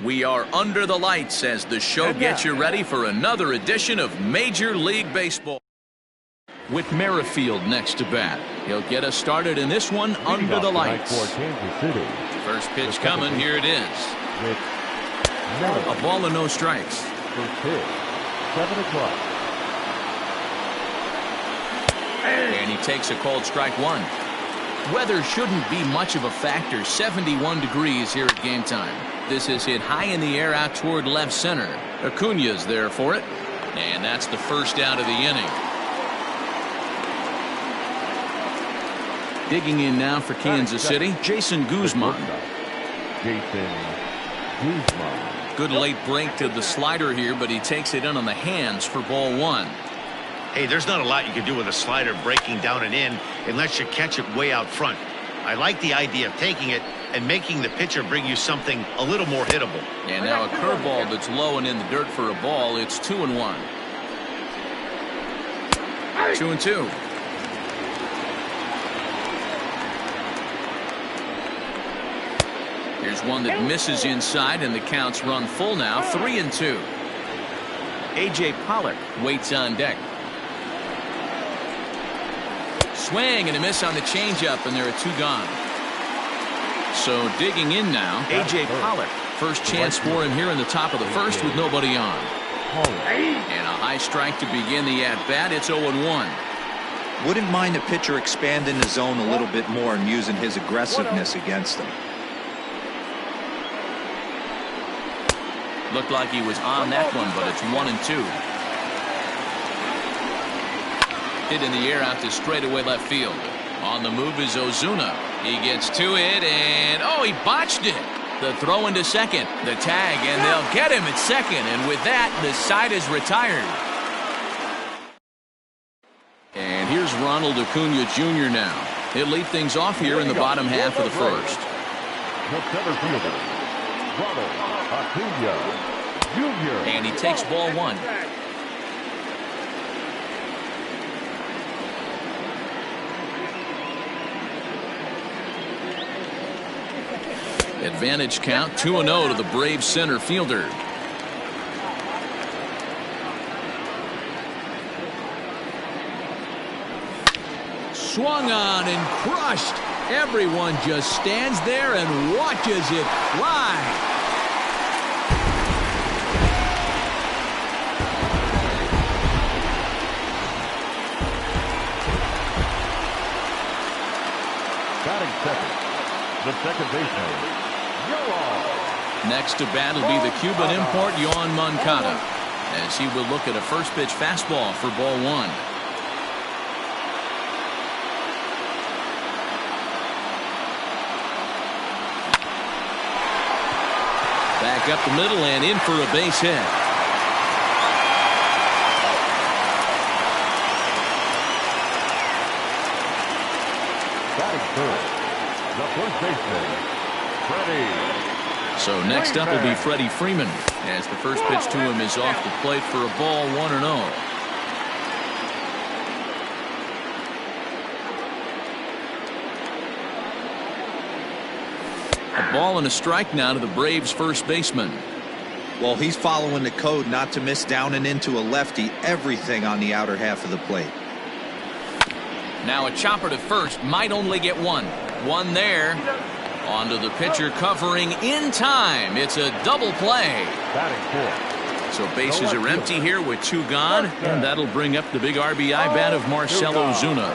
We are under the lights as the show gets you ready for another edition of Major League Baseball. With Merrifield next to bat, he'll get us started in this one under the lights. First pitch coming, here it is. A ball and no strikes. First pitch, 7 o'clock. And he takes a called strike one. Weather shouldn't be much of a factor. 71 degrees here at game time. This is hit high in the air out toward left center. Acuna's there for it. And that's the first out of the inning. Digging in now for Kansas City, Jason Guzman. Good late break to the slider here, but he takes it in on the hands for ball one. Hey, there's not a lot you can do with a slider breaking down and in unless you catch it way out front. I like the idea of taking it and making the pitcher bring you something a little more hittable. And now a curveball that's low and in the dirt for a ball. It's 2-1. 2-2. Here's one that misses inside, and the count's run full now. 3-2. A.J. Pollock waits on deck. Swing and a miss on the changeup, and there are two gone. So digging in now, A.J. Pollock. First chance for him here in the top of the first with nobody on. And a high strike to begin the at-bat. It's 0-1. Wouldn't mind a pitcher expanding the zone a little bit more and using his aggressiveness against them. Looked like he was on that one, but it's 1-2. Hit in the air out to straightaway left field. On the move is Ozuna. He gets to it, and oh, he botched it. The throw into second, the tag, and they'll get him at second. And with that, the side is retired. And here's Ronald Acuna Jr. now. He'll lead things off here in the bottom half of the first. The center fielder, Ronald Acuna Jr. And he takes ball one. Advantage count 2-0 to the Braves center fielder. Swung on and crushed. Everyone just stands there and watches it fly. Batting second, the second baseman. Next to bat will be the Cuban import Yoan Moncada, as he will look at a first pitch fastball for ball one. Back up the middle and in for a base hit. Batting third, the first baseman, Freddie. So next up will be Freddie Freeman, as the first pitch to him is off the plate for a ball, 1-0. A ball and a strike now to the Braves first baseman. Well, he's following the code not to miss down and into a lefty. Everything on the outer half of the plate. Now a chopper to first, might only get one. One there. Onto the pitcher covering in time. It's a double play. Batting fourth. So bases are empty here with two gone, and that'll bring up the big RBI bat of Marcell Ozuna.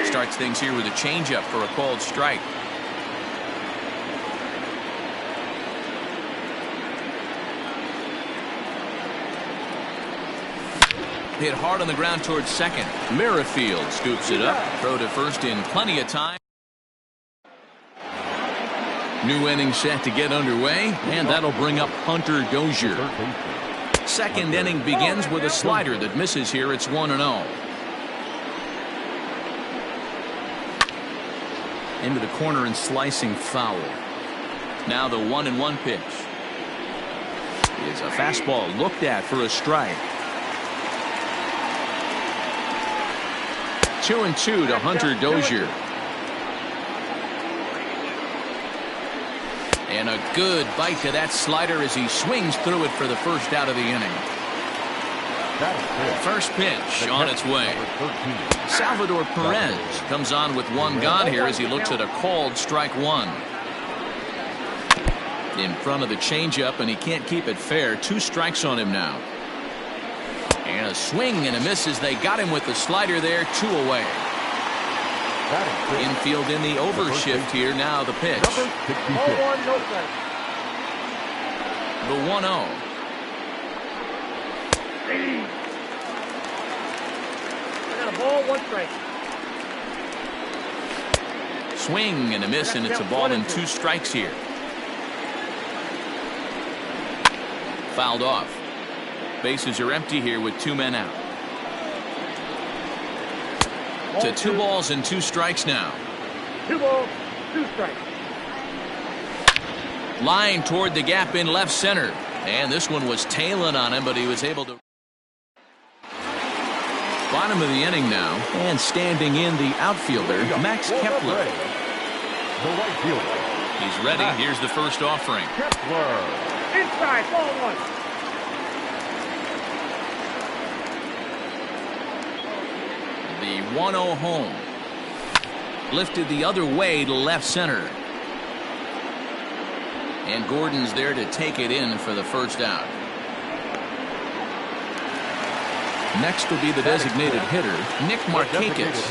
Starts things here with a changeup for a called strike. Hit hard on the ground towards second. Merrifield scoops it up. Throw to first in plenty of time. New inning set to get underway, and that'll bring up Hunter Dozier. Second inning begins with a slider that misses here. It's 1-0. Into the corner and slicing foul. Now the 1-1 pitch is a fastball looked at for a strike. 2-2 to Hunter Dozier. And a good bite to that slider as he swings through it for the first out of the inning. First pitch on its way. Salvador Perez comes on with one gone here as he looks at a called strike one. In front of the changeup, and he can't keep it fair. 2 strikes on him now. And a swing and a miss as they got him with the slider there. 2 away. Infield in the overshift here. Now the pitch. The 1-0. Ball, 1 strike. Swing and a miss, and it's a ball and 2 strikes here. Fouled off. Bases are empty here with 2 men out. To 2 balls and 2 strikes now. 2 balls, 2 strikes. Line toward the gap in left center. And this one was tailing on him, but he was able to. Bottom of the inning now, and standing in the outfielder, Max Kepler. The right fielder. He's ready. Here's the first offering. Kepler. Inside, ball 1. The 1-0 home. Lifted the other way to left center. And Gordon's there to take it in for the first out. Next will be the designated hitter, Nick Markakis.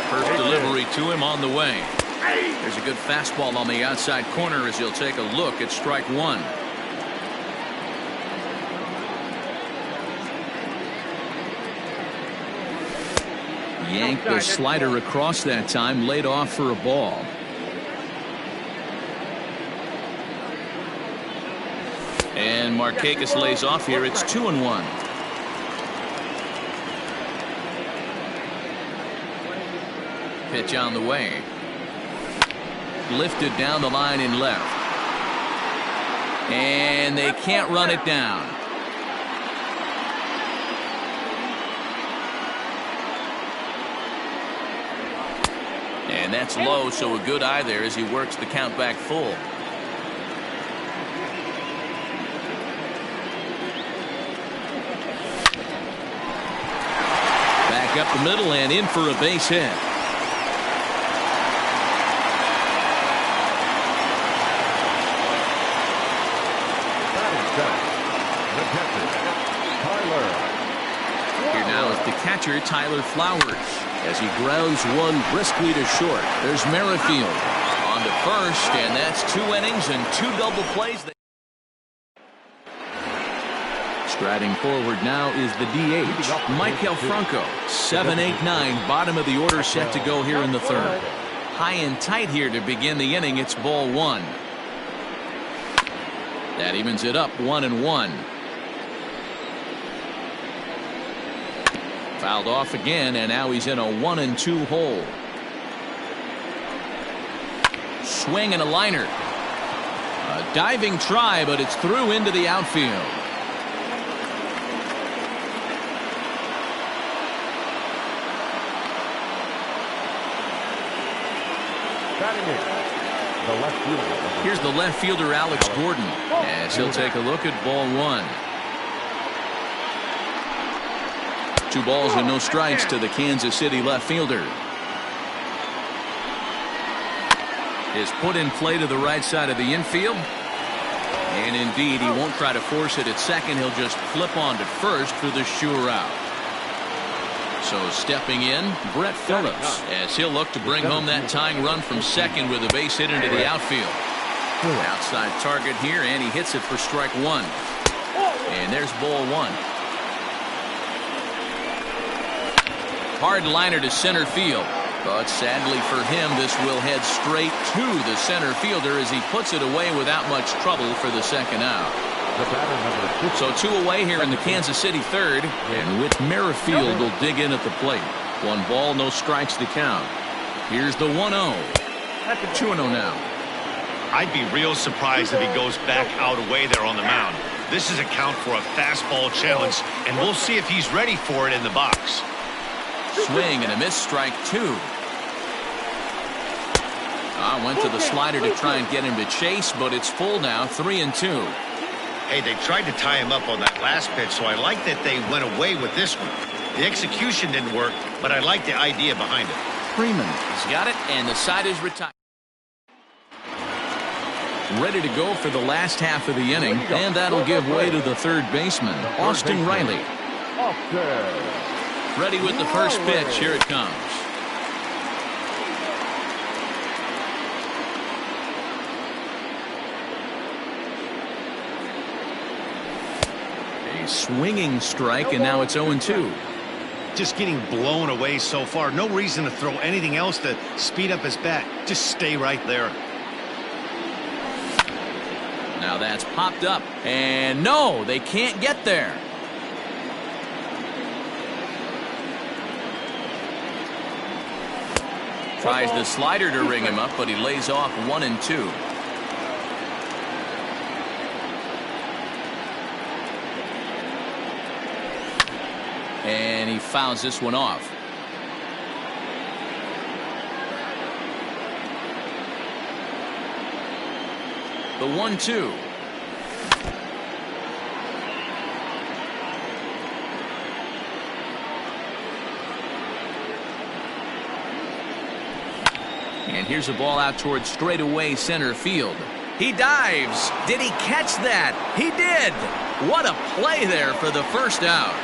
First delivery to him on the way. There's a good fastball on the outside corner as he'll take a look at strike 1. Yanked the slider across that time, laid off for a ball. And Markakis lays off here. It's 2-1. Pitch on the way. Lifted down the line in left. And they can't run it down. And that's low, so a good eye there as he works the count back full. Back up the middle and in for a base hit. Here now is the catcher, Tyler Flowers, as he grounds one briskly to short. There's Merrifield on to first, and that's 2 innings and 2 double plays. Striding forward now is the DH, Michael Franco. 7-8-9, bottom of the order set to go here in the third. High and tight here to begin the inning. It's ball 1. That evens it up 1-1. Fouled off again, and now he's in a 1-2 hole. Swing and a liner. A diving try, but it's through into the outfield. Here's the left fielder, Alex Gordon, as he'll take a look at ball 1. 2 balls and no strikes to the Kansas City left fielder. Is put in play to the right side of the infield. And indeed, he won't try to force it at second. He'll just flip on to first for the sure out. So stepping in, Brett Phillips, as he'll look to bring home that tying run from second with a base hit into the outfield. Outside target here, and he hits it for strike 1. And there's ball 1. Hard liner to center field. But sadly for him, this will head straight to the center fielder as he puts it away without much trouble for the second out. So 2 away here in the Kansas City third, and Whit Merrifield will dig in at the plate. 1 ball, no strikes to count. Here's the 1-0. 2-0 now. I'd be real surprised if he goes back out away there on the mound. This is a count for a fastball challenge, and we'll see if he's ready for it in the box. Swing and a miss, strike 2. Went to the slider to try and get him to chase, but it's full now, 3-2. Hey, they tried to tie him up on that last pitch, so I like that they went away with this one. The execution didn't work, but I like the idea behind it. Freeman has got it, and the side is retired. Ready to go for the last half of the inning, and that'll give way to the third baseman, Austin Riley. Ready with the first pitch. Here it comes. A swinging strike, and now it's 0-2. Just getting blown away so far. No reason to throw anything else to speed up his bat. Just stay right there. Now that's popped up, and no, they can't get there. Tries the slider to ring him up, but he lays off 1-2. And he fouls this one off. The 1-2. And here's a ball out towards straightaway center field. He dives. Did he catch that? He did. What a play there for the first out.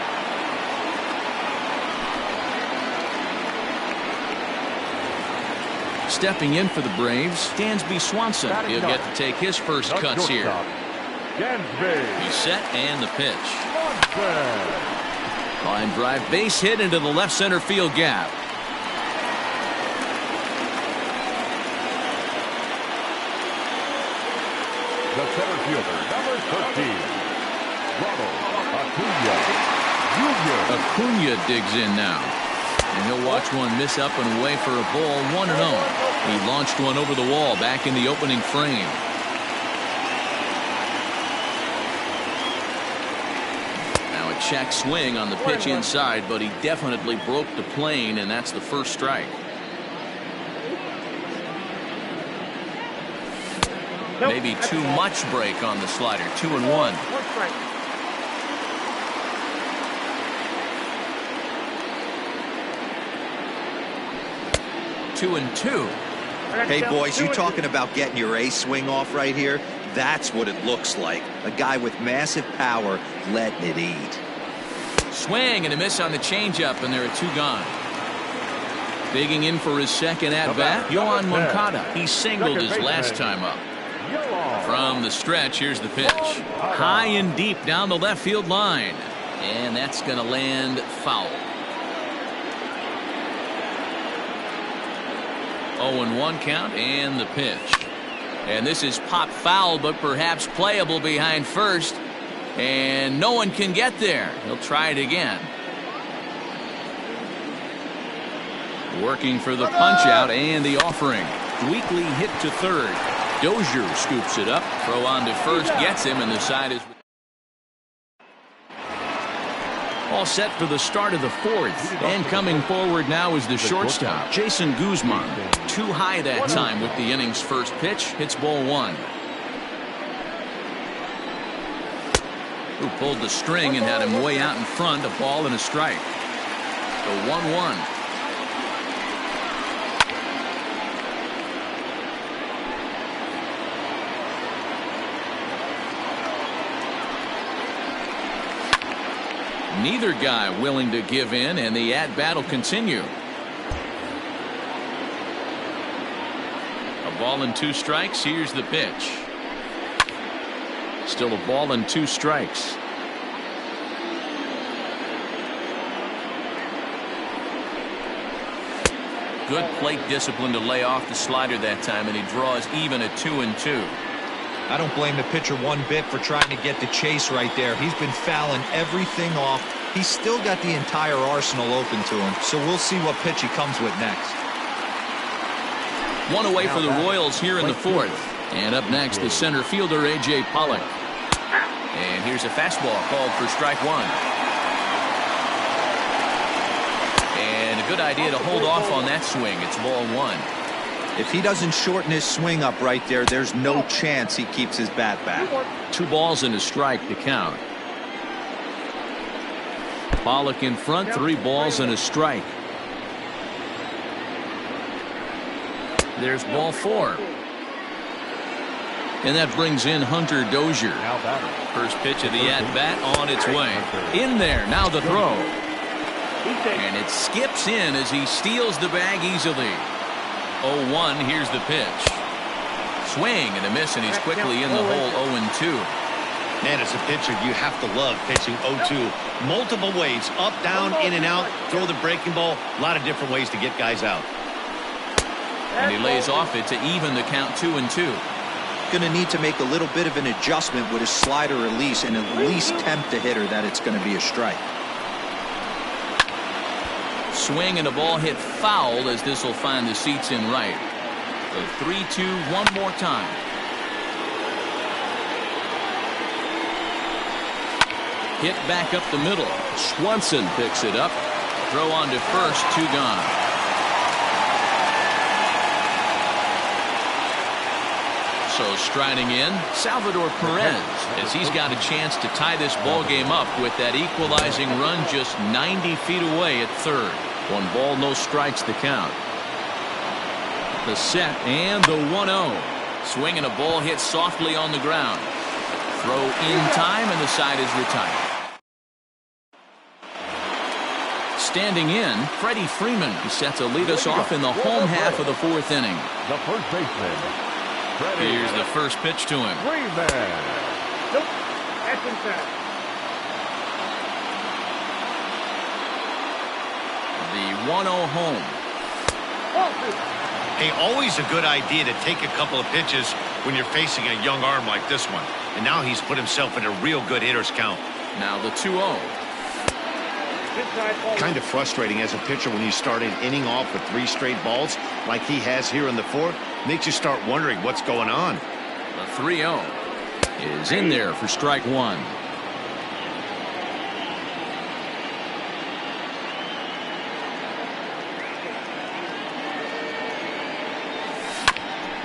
Stepping in for the Braves, Dansby Swanson. He'll get to take his first cuts here. He's set, and the pitch. Line drive, base hit into the left center field gap. The center fielder, number 13, Ronald Acuna Jr. Acuna digs in now. And he'll watch one miss up and away for a ball, 1-0. He launched one over the wall back in the opening frame. Now a check swing on the pitch inside, but he definitely broke the plane, and that's the first strike. Maybe too much break on the slider, 2-1. 2-2. Hey, boys, you talking about getting your A swing off right here? That's what it looks like. A guy with massive power letting it eat. Swing and a miss on the changeup, and there are 2 gone. Digging in for his second at-bat, Yohan Moncada. He singled his last time up. From the stretch, here's the pitch. High and deep down the left field line. And that's going to land foul. 0-1 count, and the pitch. And this is pop foul, but perhaps playable behind first. And no one can get there. He'll try it again. Working for the punch out and the offering. Weekly hit to third. Dozier scoops it up. Throw on to first, gets him, and the side is all set for the start of the fourth. And coming forward now is the shortstop, Jason Guzman. Too high that time with the inning's first pitch. Hits ball 1. Who pulled the string and had him way out in front. A ball and a strike. The 1-1. Neither guy willing to give in, and the at-bat will continue. A ball and 2 strikes. Here's the pitch. Still a ball and 2 strikes. Good plate discipline to lay off the slider that time, and he draws even at 2-2. I don't blame the pitcher one bit for trying to get the chase right there. He's been fouling everything off. He's still got the entire arsenal open to him, so we'll see what pitch he comes with next. One away for the Royals here in the fourth. And up next, the center fielder, A.J. Pollock. And here's a fastball called for strike 1. And a good idea to hold off on that swing. It's ball 1. If he doesn't shorten his swing up right there, there's no chance he keeps his bat back. 2 balls and a strike to count. Pollock in front, 3 balls and a strike. There's ball 4. And that brings in Hunter Dozier. First pitch of the at-bat on its way. In there, now the throw. And it skips in as he steals the bag easily. 0-1, here's the pitch. Swing and a miss, and he's quickly in the hole. 0-2. Man, as a pitcher, you have to love pitching 0-2. Multiple ways, up, down, in and out, throw the breaking ball. A lot of different ways to get guys out. And he lays off it to even the count 2-2. Going to need to make a little bit of an adjustment with his slider release and at least tempt the hitter that it's going to be a strike. Swing and a ball hit foul as this will find the seats in right. So 3-2 one more time. Hit back up the middle. Swanson picks it up. Throw on to first, 2 gone. So striding in, Salvador Perez, as he's got a chance to tie this ball game up with that equalizing run just 90 feet away at third. 1 ball, no strikes to count. The set and the 1-0. Swing and a ball hit softly on the ground. Throw in time and the side is retired. Standing in, Freddie Freeman is set to lead us off in the home half of the 4th inning. The first baseman. Here's the first pitch to him. Freeman. Nope. That's inside. The 1-0 home. Hey, always a good idea to take a couple of pitches when you're facing a young arm like this one. And now he's put himself in a real good hitter's count. Now the 2-0. Kind of frustrating as a pitcher when you start an inning off with 3 straight balls like he has here in the 4th. Makes you start wondering what's going on. The 3-0 is in there for strike 1.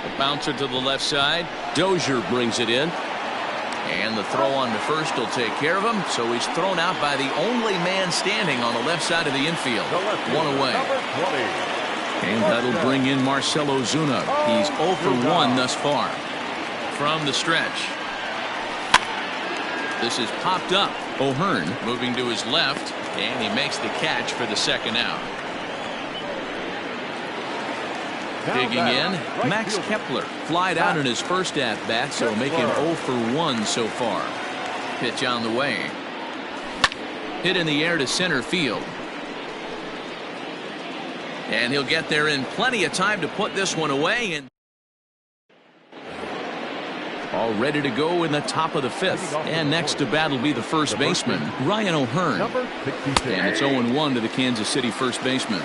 The bouncer to the left side. Dozier brings it in. And the throw on to first will take care of him. So he's thrown out by the only man standing on the left side of the infield. 1 away. And that'll bring in Marcell Ozuna. He's 0 for 1 thus far. From the stretch. This is popped up. O'Hearn moving to his left. And he makes the catch for the second out. Digging in, Max Kepler flied out in his first at-bat, so make him 0 for 1 so far. Pitch on the way. Hit in the air to center field. And he'll get there in plenty of time to put this one away. And all ready to go in the top of the 5th. And next to bat will be the first baseman, Ryan O'Hearn. And it's 0-1 to the Kansas City first baseman.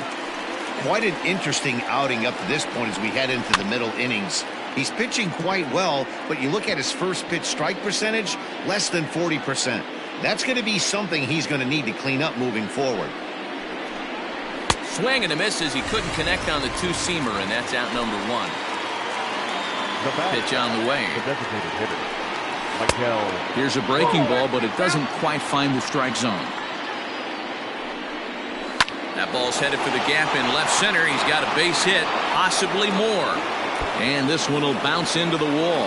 Quite an interesting outing up to this point as we head into the middle innings. He's pitching quite well, but you look at his first pitch strike percentage, less than 40%. That's going to be something he's going to need to clean up moving forward. Swing and a miss as he couldn't connect on the 2-seamer, and that's out number 1. Pitch on the way. Here's a breaking ball, but it doesn't quite find the strike zone. That ball's headed for the gap in left center. He's got a base hit, possibly more. And this one will bounce into the wall.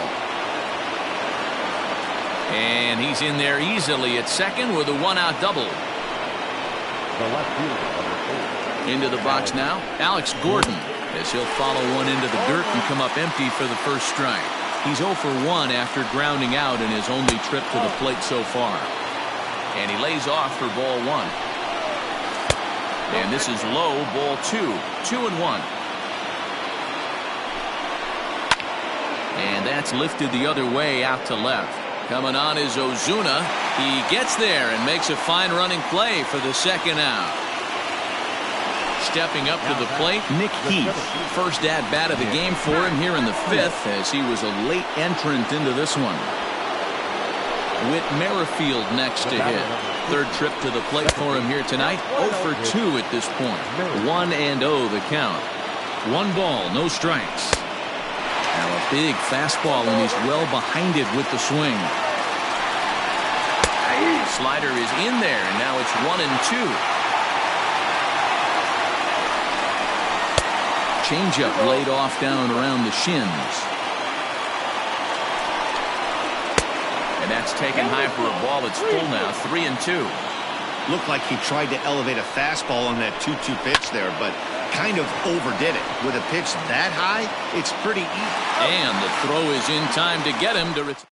And he's in there easily at second with a 1-out double. Into the box now, Alex Gordon, as he'll follow one into the dirt and come up empty for the first strike. He's 0 for 1 after grounding out in his only trip to the plate so far. And he lays off for ball 1. And this is low, ball 2. 2-1. And that's lifted the other way out to left. Coming on is Ozuna. He gets there and makes a fine running play for the second out. Stepping up to the plate, Nick Heath. First at-bat of the game for him here in the 5th, as he was a late entrant into this one. Whit Merrifield next to hit. Third trip to the plate for him here tonight. 0 for 2 at this point. 1-0 the count. 1 ball, no strikes. Now a big fastball, and he's well behind it with the swing. Slider is in there, and now it's 1-2. Changeup laid off down around the shins. And that's taken high for a ball. It's full now, 3-2. Looked like he tried to elevate a fastball on that 2-2 pitch there, but kind of overdid it. With a pitch that high, it's pretty easy. And the throw is in time to get him to return.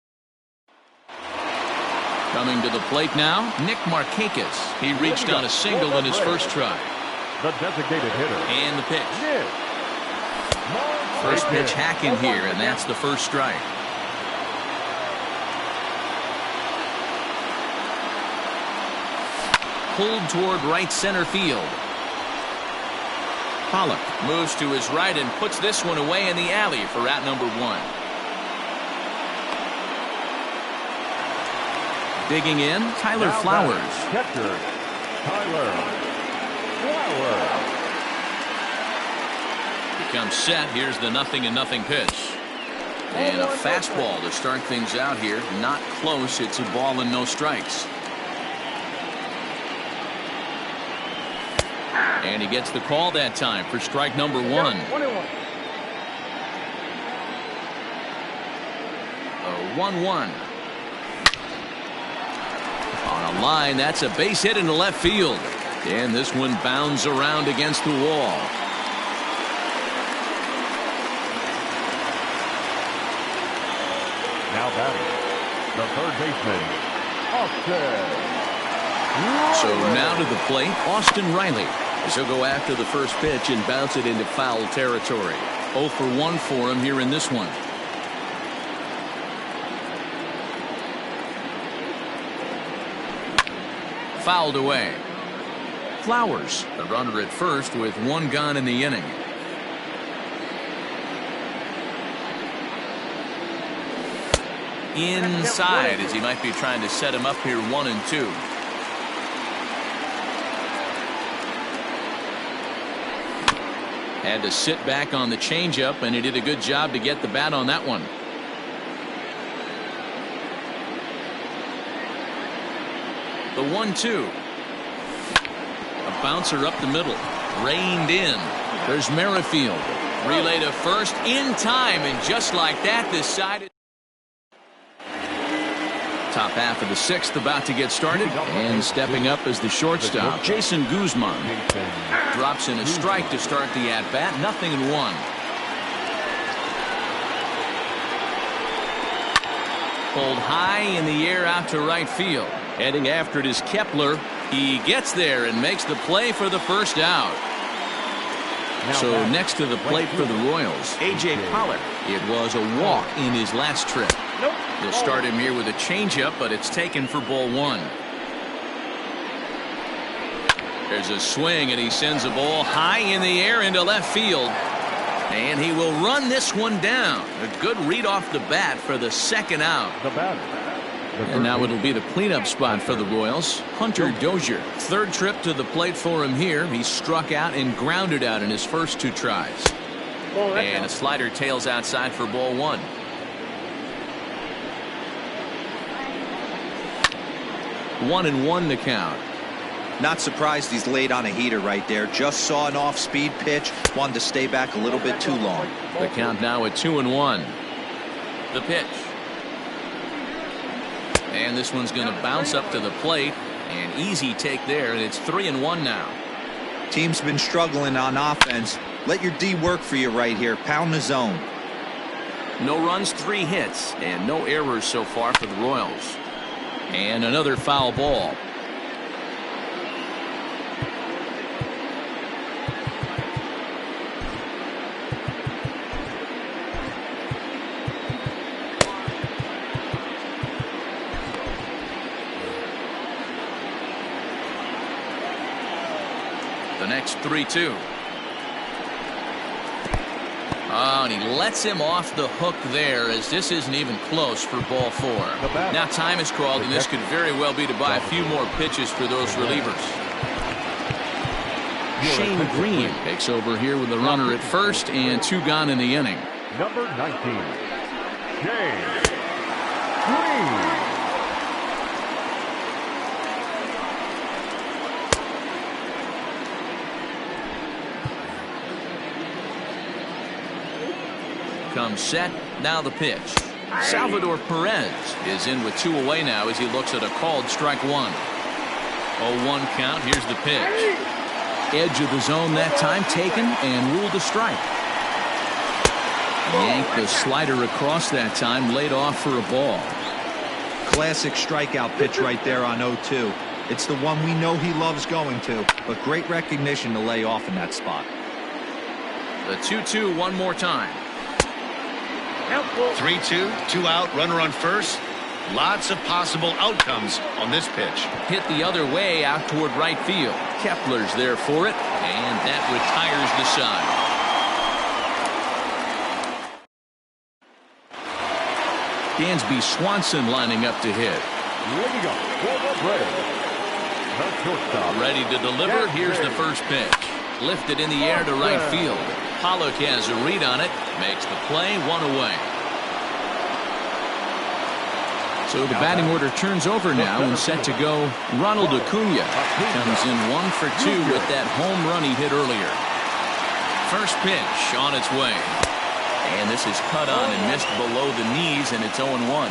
Coming to the plate now, Nick Markakis. He reached on a single in his first try. The designated hitter. And the pitch. First pitch hacking here, and that's the first strike. Pulled toward right center field. Pollock moves to his right and puts this one away in the alley for out number 1. Digging in, Tyler Flowers. Catcher, Tyler Flowers. Becomes set. Here's the 0-0 pitch. And a fastball to start things out here. Not close. It's a ball and no strikes. And he gets the call that time for strike number 1. 1-1. A 1-1. On a line, that's a base hit into left field. And this one bounds around against the wall. Now batting, the third baseman, Austin. So now to the plate, Austin Riley. As he'll go after the first pitch and bounce it into foul territory. 0 for 1 for him here in this one. Fouled away. Flowers, the runner at first with 1 gone in the inning. Inside as he might be trying to set him up here 1-2. Had to sit back on the changeup, and he did a good job to get the bat on that one. The 1-2. A bouncer up the middle. Reined in. There's Merrifield. Relay to first in time, and just like that, this side. Top half of the 6th about to get started, and stepping up as the shortstop, Jason Guzman. Drops in a strike to start the at-bat, 0-1. Pulled high in the air out to right field. Heading after it is Kepler. He gets there and makes the play for the first out. So next to the plate for the Royals, A.J. Pollock. It was a walk in his last trip. They'll start him here with a changeup, but it's taken for ball 1. There's a swing, and he sends a ball high in the air into left field. And he will run this one down. A good read off the bat for the second out. The batter. And now it'll be the cleanup spot for the Royals. Hunter Dozier. Third trip to the plate for him here. He struck out and grounded out in his first 2 tries. And a slider tails outside for ball 1. 1-1 the count. Not surprised he's laid on a heater right there. Just saw an off-speed pitch. Wanted to stay back a little bit too long. The count now at 2-1. The pitch. And this one's going to bounce up to the plate. An easy take there, and it's 3-1 now. Team's been struggling on offense. Let your D work for you right here. Pound the zone. No runs, 3 hits, and no errors so far for the Royals. And another foul ball. The next 3-2. Oh, and he lets him off the hook there, as this isn't even close for ball 4. Now time is called, and this could very well be to buy a few more pitches for those relievers. Shane Green takes over here with the runner at first and 2 gone in the inning. Number 19, Shane Green. Comes set, now the pitch. Salvador Perez is in with 2 away now as he looks at a called strike 1. 0-1 count, here's the pitch. Edge of the zone that time taken and ruled a strike. Yanked the slider across that time, laid off for a ball. Classic strikeout pitch right there on 0-2. It's the one we know he loves going to, but great recognition to lay off in that spot. The 2-2 one more time. 3-2, 2 out, runner on first. Lots of possible outcomes on this pitch. Hit the other way out toward right field. Kepler's there for it, and that retires the side. Dansby Swanson lining up to hit. Leading up for the Braves, the shortstop. Ready to deliver. Here's the first pitch. Lifted in the air to right field. Pollock has a read on it. Makes the play, 1 away. So the batting order turns over now and set to go. Ronald Acuna comes in 1 for 2 with that home run he hit earlier. First pitch on its way. And this is cut on and missed below the knees, and it's 0-1.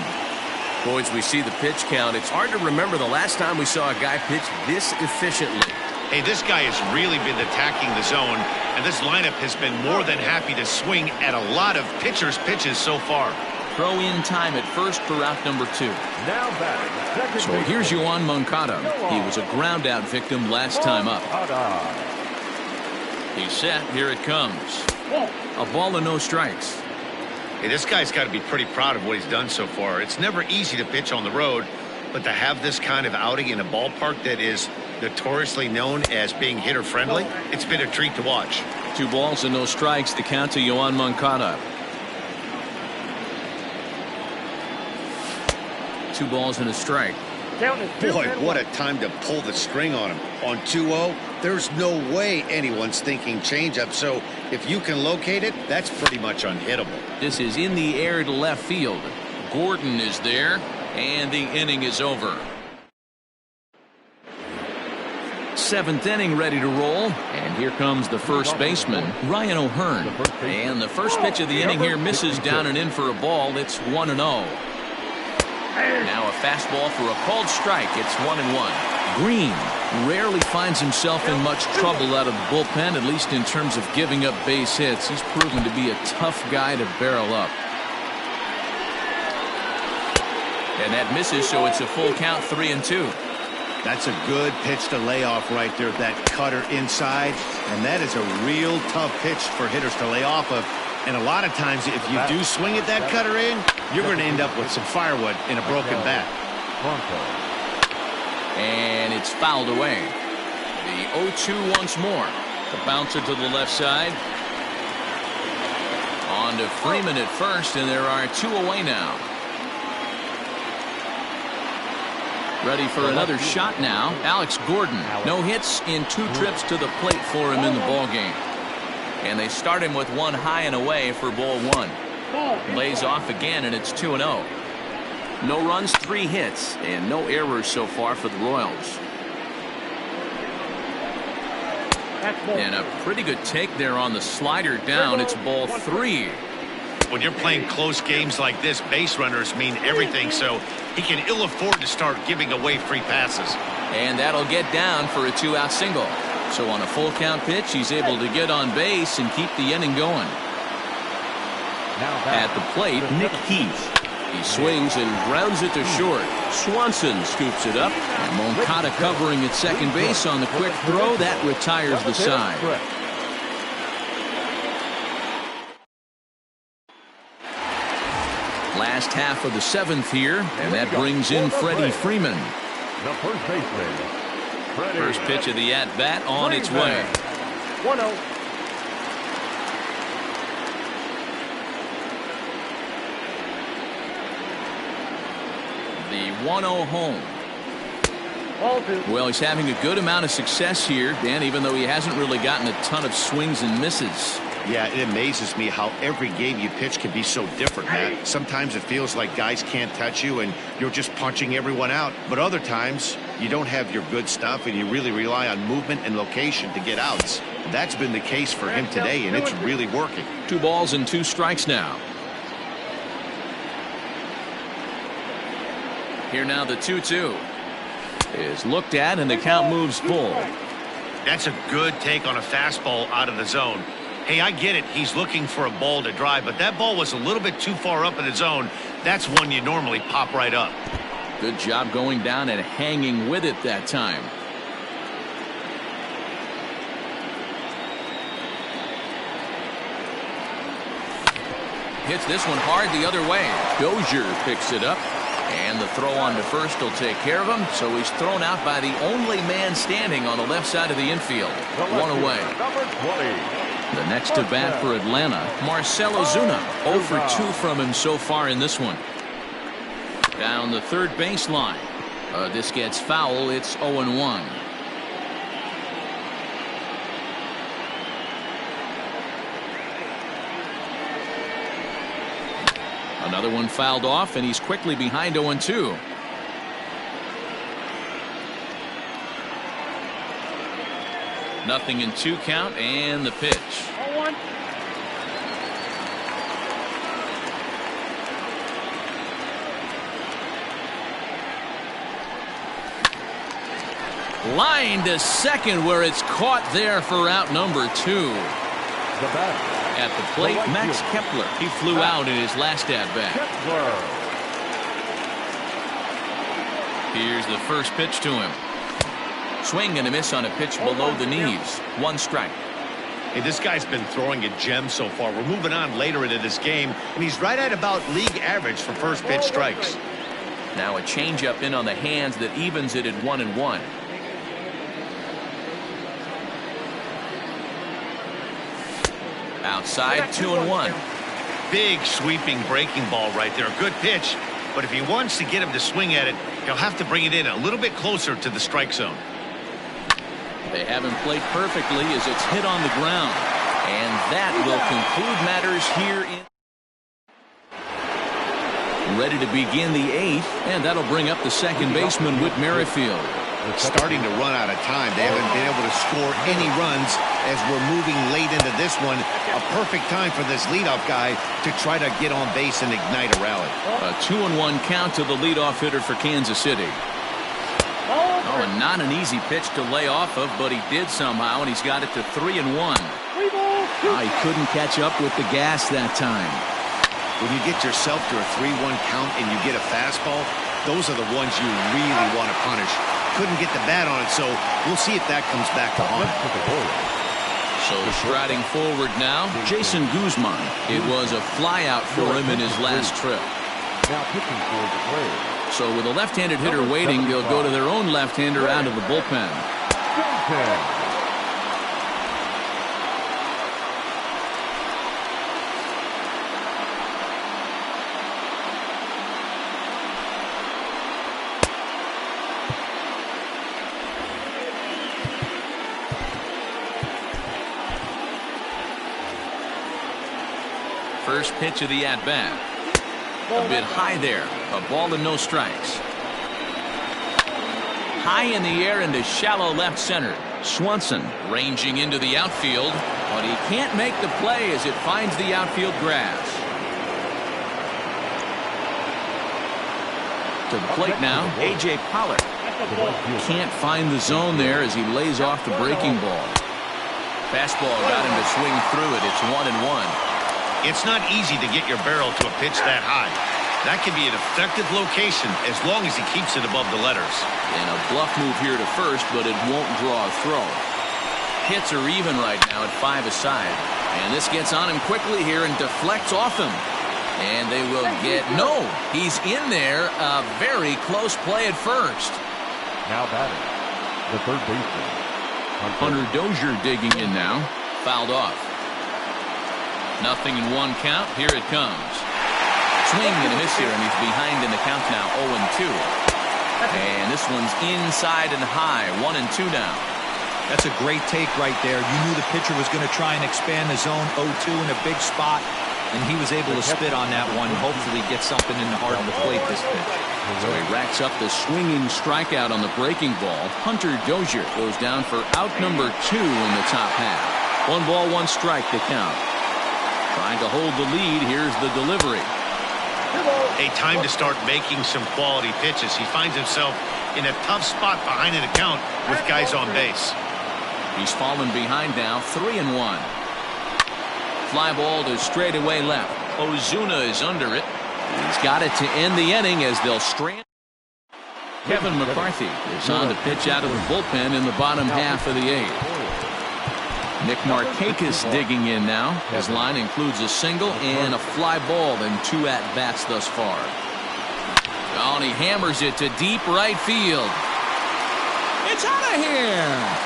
Boys, we see the pitch count. It's hard to remember the last time we saw a guy pitch this efficiently. Hey, this guy has really been attacking the zone, and this lineup has been more than happy to swing at a lot of pitchers' pitches so far. Throw in time at first for out number 2. Now batting, second So baseman. here's Yoan Moncada. He was a ground out victim last time up. He's set. Here it comes. A ball and no strikes. Hey, this guy's got to be pretty proud of what he's done so far. It's never easy to pitch on the road, but to have this kind of outing in a ballpark that is notoriously known as being hitter-friendly, it's been a treat to watch. 2 balls and no strikes. The count to Yoan Moncada. 2 balls and a strike. Boy, what a time to pull the string on him. On 2-0, there's no way anyone's thinking changeup, so if you can locate it, that's pretty much unhittable. This is in the air to left field. Gordon is there, and the inning is over. 7th inning ready to roll, and here comes the first baseman, Ryan O'Hearn. And the first pitch of the inning here misses down and in for a ball. It's 1-0. Now a fastball for a called strike. It's 1-1. Green rarely finds himself in much trouble out of the bullpen, at least in terms of giving up base hits. He's proven to be a tough guy to barrel up. And that misses, so it's a full count, 3-2. That's a good pitch to lay off right there, that cutter inside, and that is a real tough pitch for hitters to lay off of. And a lot of times, if you do swing at that cutter in, you're going to end up with some firewood in a broken bat. And it's fouled away. The 0-2 once more. The bouncer to the left side. On to Freeman at first, and there are 2 away now. Ready for another shot now. Alex Gordon. No hits in 2 trips to the plate for him in the ballgame. And they start him with 1 high and away for ball 1. Lays off again, and it's 2-0. No runs, 3 hits, and no errors so far for the Royals. And a pretty good take there on the slider down. It's ball 3. When you're playing close games like this, base runners mean everything, so he can ill afford to start giving away free passes. And that'll get down for a 2-out single. So on a full count pitch, he's able to get on base and keep the inning going. At the plate, Nick Heath. He swings and grounds it to short. Swanson scoops it up. And Moncada covering at second base on the quick throw. That retires the side. Last half of the 7th here, and that brings in Freddie Freeman. The first baseman. First pitch of the at-bat on its way. 1-0. The 1-0 home. Ball 2. Well, he's having a good amount of success here, Dan, even though he hasn't really gotten a ton of swings and misses. Yeah, it amazes me how every game you pitch can be so different, Matt. Sometimes it feels like guys can't touch you and you're just punching everyone out. But other times, you don't have your good stuff and you really rely on movement and location to get outs. That's been the case for him today, and it's really working. 2 balls and 2 strikes now. Here now the 2-2 is looked at, and the count moves full. That's a good take on a fastball out of the zone. Hey, I get it. He's looking for a ball to drive, but that ball was a little bit too far up in the zone. That's one you normally pop right up. Good job going down and hanging with it that time. Hits this one hard the other way. Dozier picks it up, and the throw on to first will take care of him. So he's thrown out by the only man standing on the left side of the infield. 1 away. Number 20. The next to bat for Atlanta, Marcell Ozuna. 0 for 2 from him so far in this one. Down the third baseline. This gets foul. It's 0-1. Another one fouled off, and he's quickly behind 0-2. Nothing in 2 count, and the pitch. 0-1. Line to second, where it's caught there for out number 2. The batter. At the plate, Max Kepler. He flew out in his last at-bat. Here's the first pitch to him. Swing and a miss on a pitch below the knees. 1 strike. Hey, this guy's been throwing a gem so far. We're moving on later into this game, and he's right at about league average for first pitch strikes. Now a changeup in on the hands that evens it at 1-1. Outside, 2-1. Big sweeping breaking ball right there. Good pitch, but if he wants to get him to swing at it, he'll have to bring it in a little bit closer to the strike zone. They have him played perfectly as it's hit on the ground. And that will conclude matters here in. Ready to begin the 8th, and that'll bring up the second baseman, Whit Merrifield. Starting to run out of time. They haven't been able to score any runs as we're moving late into this one. A perfect time for this leadoff guy to try to get on base and ignite a rally. A 2-1 count to the leadoff hitter for Kansas City. Oh, and not an easy pitch to lay off of, but he did somehow, and he's got it to 3-1. He couldn't catch up with the gas that time. When you get yourself to a 3-1 count and you get a fastball, those are the ones you really want to punish. Couldn't get the bat on it, so we'll see if that comes back to haunt. So striding forward now, Jason Guzman. It was a flyout for him in his last trip. Now pitching for the Braves. So with a left-handed hitter waiting, they'll go to their own left-hander out of the bullpen. First pitch of the at-bat. A bit high there. A ball and no strikes. High in the air into shallow left center. Swanson ranging into the outfield, but he can't make the play as it finds the outfield grass. To the plate now, A.J. Pollard. Can't find the zone there as he lays off the breaking ball. Fastball got him to swing through it. It's 1-1. It's not easy to get your barrel to a pitch that high. That can be an effective location as long as he keeps it above the letters. And a bluff move here to first, but it won't draw a throw. Hits are even right now at 5 aside. And this gets on him quickly here and deflects off him. And they will get, no, he's in there. A very close play at first. Now batting, the third baseman. Hunter Dozier digging in now. Fouled off. Nothing in 1 count. Here it comes. Swing and a miss here, and he's behind in the count now, 0-2. And this one's inside and high. 1-2 now. That's a great take right there. You knew the pitcher was going to try and expand the zone 0-2 in a big spot, and he was able to spit on that one. Hopefully get something in the heart of the plate this pitch. So he racks up the swinging strikeout on the breaking ball. Hunter Dozier goes down for out number 2 in the top half. 1 ball, 1 strike to count. Trying to hold the lead. Here's the delivery. A time to start making some quality pitches. He finds himself in a tough spot behind an account with guys on base. He's fallen behind now, 3-1. Fly ball to straightaway left. Ozuna is under it. He's got it to end the inning as they'll strand. Kevin McCarthy is on to pitch out of the bullpen in the bottom half of the 8th. Nick Markakis digging in now. His line includes a single and a fly ball in 2 at-bats thus far. Oh, and he hammers it to deep right field. It's out of here.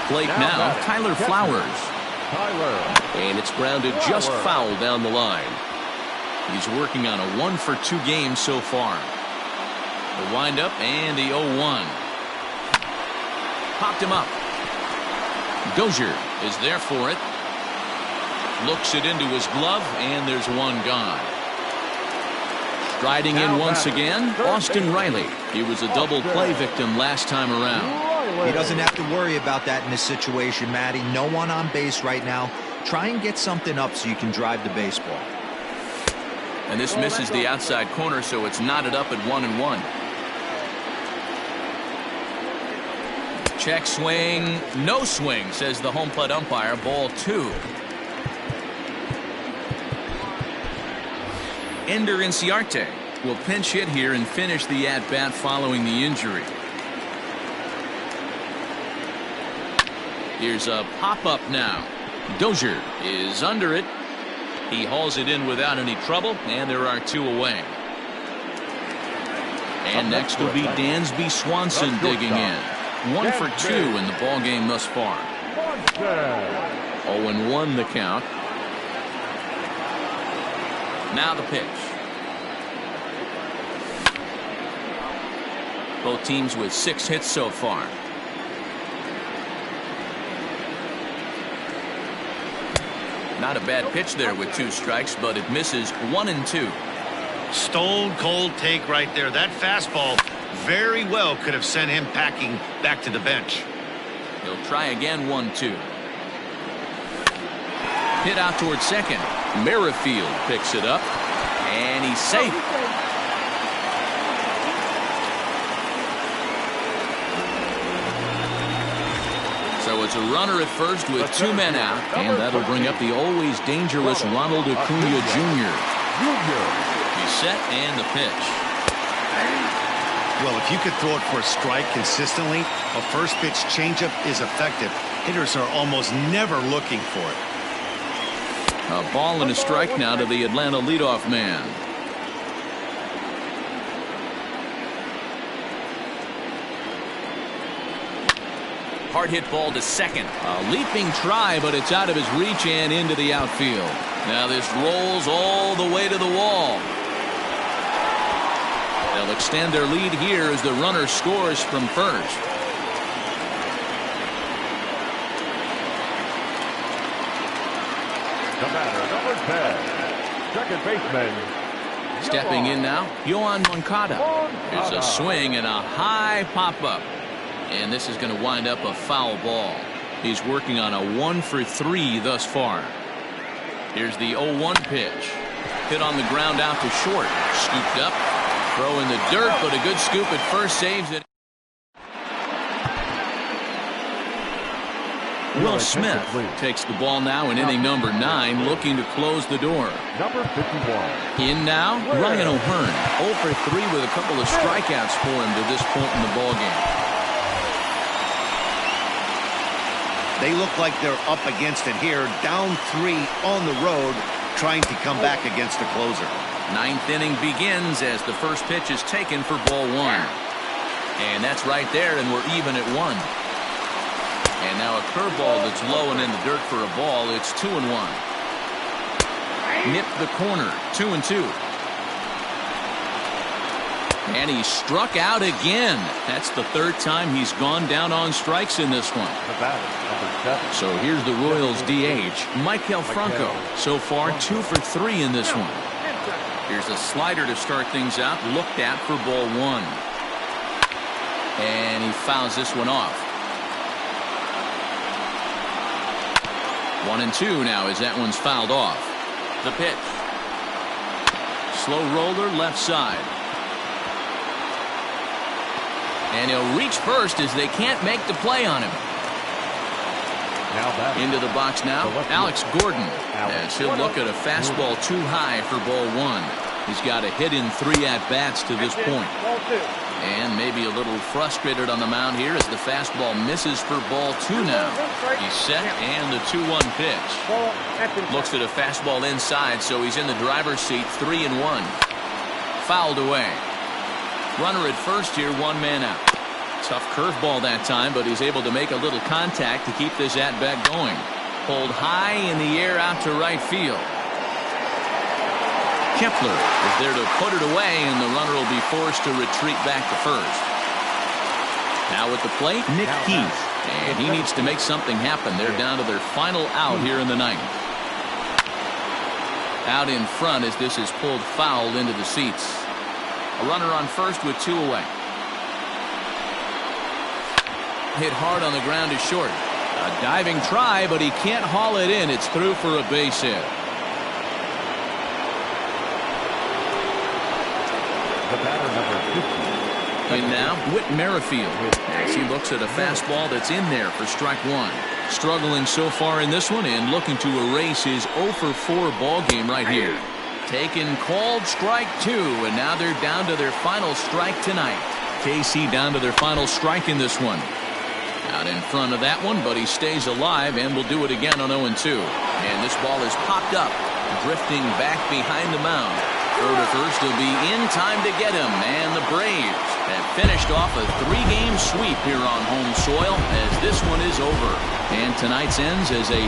Plate now, Tyler Flowers. And it's grounded just foul down the line. He's working on a 1-for-2 game so far. The windup and the 0-1. Popped him up. Dozier is there for it. Looks it into his glove, and there's 1 gone. Striding in once again, Austin Riley. He was a double play victim last time around. He doesn't have to worry about that in this situation, Matty. No one on base right now. Try and get something up so you can drive the baseball. And this misses the outside corner, so it's knotted up at 1-1. Check swing, no swing, says the home plate umpire. Ball 2. Ender Inciarte will pinch hit here and finish the at-bat following the injury. Here's a pop-up now. Dozier is under it. He hauls it in without any trouble, and there are 2 away. And next will be Dansby Swanson digging in. 1 for 2 in the ball game thus far. 0-1 the count. Now the pitch. Both teams with 6 hits so far. Not a bad pitch there with 2 strikes, but it misses. 1-2. Stone cold take right there. That fastball very well could have sent him packing back to the bench. He'll try again. 1-2. Hit out towards second. Merrifield picks it up, and he's safe. So it's a runner at first with 2 men out, and that'll bring up the always dangerous Ronald Acuna Jr. He's set, and the pitch. Well, if you could throw it for a strike consistently, a first pitch changeup is effective. Hitters are almost never looking for it. A ball and a strike now to the Atlanta leadoff man. Hard hit ball to second. A leaping try, but it's out of his reach and into the outfield. Now this rolls all the way to the wall. They'll extend their lead here as the runner scores from first. The batter, number 10, second baseman. Stepping in now, Yohan Moncada. Here's a swing and a high pop-up. And this is going to wind up a foul ball. He's working on a 1 for 3 thus far. Here's the 0-1 pitch. Hit on the ground out to short. Scooped up. Throw in the dirt, but a good scoop at first saves it. Will Smith takes the ball now in inning number 9, looking to close the door. Number 51. In now, Ryan O'Hearn. 0 for 3 with a couple of strikeouts for him to this point in the ball game. They look like they're up against it here, down 3 on the road, trying to come back against the closer. 9th inning begins as the first pitch is taken for ball 1. And that's right there, and we're even at 1. And now a curveball that's low and in the dirt for a ball. It's 2-1. Nipped the corner. 2-2. And he struck out again. That's the third time he's gone down on strikes in this one. The batter, number 7. So here's the Royals DH, Maikel Franco. So far 2 for 3 in this one. Here's a slider to start things out. Looked at for ball 1. And he fouls this one off. 1-2 now as that one's fouled off. The pitch. Slow roller left side. And he'll reach first as they can't make the play on him. Now batting. Into the box now, Alex Gordon. As he'll look at a fastball too high for ball 1. He's got a hit in 3 at-bats to this point. Ball 2. And maybe a little frustrated on the mound here as the fastball misses for ball 2 now. He's set and the 2-1 pitch. Ball at inside. Looks at a fastball inside, so he's in the driver's seat. 3-1. Fouled away. Runner at first here, 1 man out. Tough curveball that time, but he's able to make a little contact to keep this at-bat going. Pulled high in the air out to right field. Kepler is there to put it away, and the runner will be forced to retreat back to first. Now at the plate, Nick Heath. And he needs to make something happen. They're down to their final out here in the 9th. Out in front as this is pulled foul into the seats. A runner on first with 2 away. Hit hard on the ground is short. A diving try, but he can't haul it in. It's through for a base hit. The batter, number 50. In now, Whit Merrifield. As he looks at a fastball that's in there for strike 1. Struggling so far in this one and looking to erase his 0 for 4 ball game right here. Taken called strike 2, and now they're down to their final strike tonight. KC down to their final strike in this one. Out in front of that one, but he stays alive and will do it again on 0-2. And this ball is popped up, drifting back behind the mound. Throw to first will be in time to get him, and the Braves have finished off a 3-game sweep here on home soil as this one is over. And tonight's ends as a